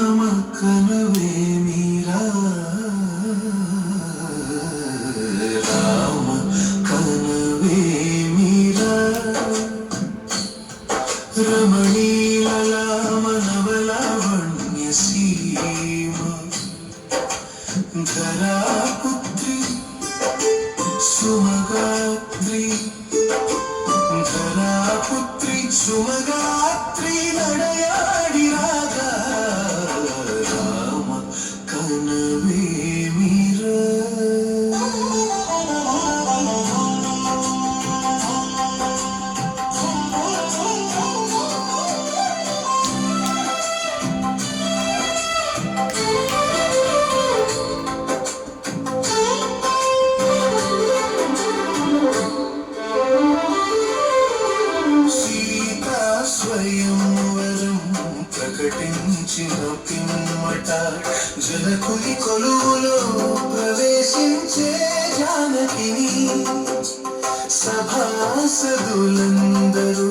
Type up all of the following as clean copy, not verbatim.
కనవే మీరా రామ కనవే మీరా రమణీలలామనవలావణ్య సీమ ధరాపుత్రి సుమగాత్రి ధరాపుత్రి సుమగాత్రి నడయాడి రాగా రామ కనవే మీరా స్వయంవరం ప్రకటించిన పిమ్మట జనకుని కొలువులో ప్రవేశించే జానకిని సభాసదులందరూ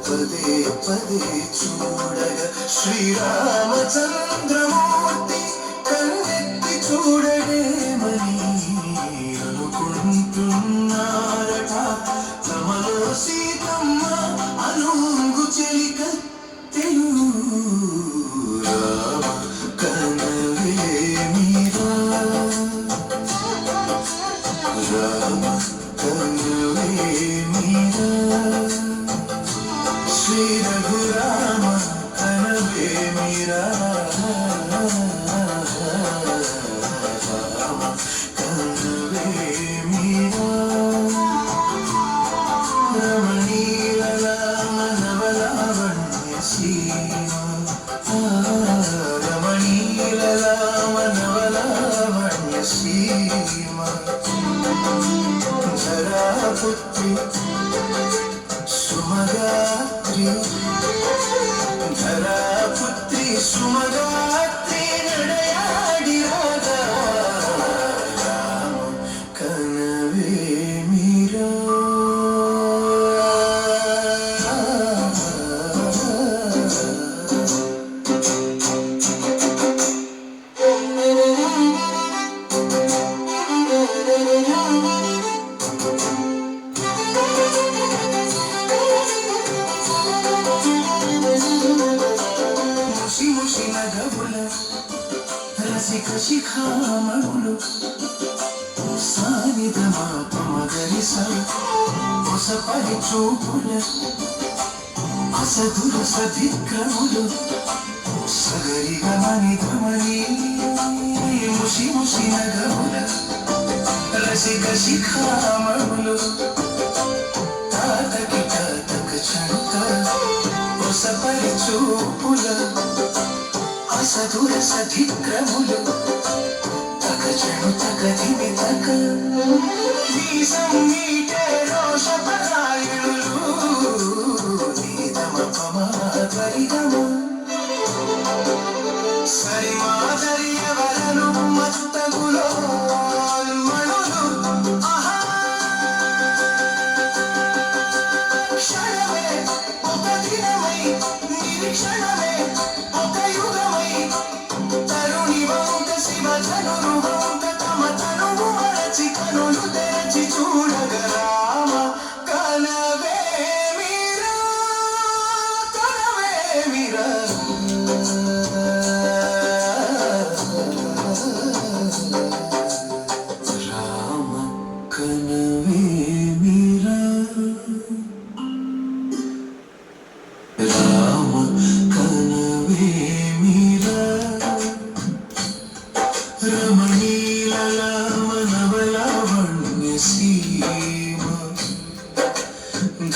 పదే పదే చూడగా శ్రీరామచంద్రమూర్తి కన్నెత్తి చూడడేమని అనుకుంటున్నారట తమలో సీతమ్మ అనుంగు చెలికత్తెలు రామ కనవే మీరా రామ కనవే మీరా శ్రీ రఘురామ కనవే మీరా రామ కనవే మీరా రమణీలలామనవలావణ్య సీమ రమణీలలామనవలావణ్య సీమ ధరాపుత్రి సుమగాత్రి ధరాపుత్రి సుమగాత్రి నడయాడి రాగా రామ కనవే మీరా ముసి ముసి నగవుల రసిక శిఖామణులు సానిద మాపమగరిస పొసపరి చూపుల అసదుల సధిక్రములు సగరిగ మణిధమణి ముసి ముసి నగవుల రసిక శిఖామణులు తాతకి తాతక చంత పొసపరి చూపుల అసదుల సధిక్రములు తగచను తగదిమి తగ వీసం మీటే రోషపరాయులు నీదమ పమాధరిగమ సరి మాదరి ఎవరను మత్తగులో మణులు ఆహా క్షణమే ఒక దినమై నిరీక్షణమే ఒక యుగమై తరుణి వంక శివ ధనురు వంక తమ తనువు మరచి కనులు తెరచి చూడగ రామ కనవే మీరా కనవే మీరా రామ కనవే మీరా రామ కనవే మీరా రమణీలలామనవలావణ్య సీమ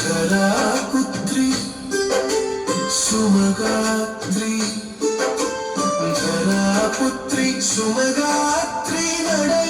ధరాపుత్రి సుమగాత్రి ధరాపుత్రి సుమగాత్రి నడయ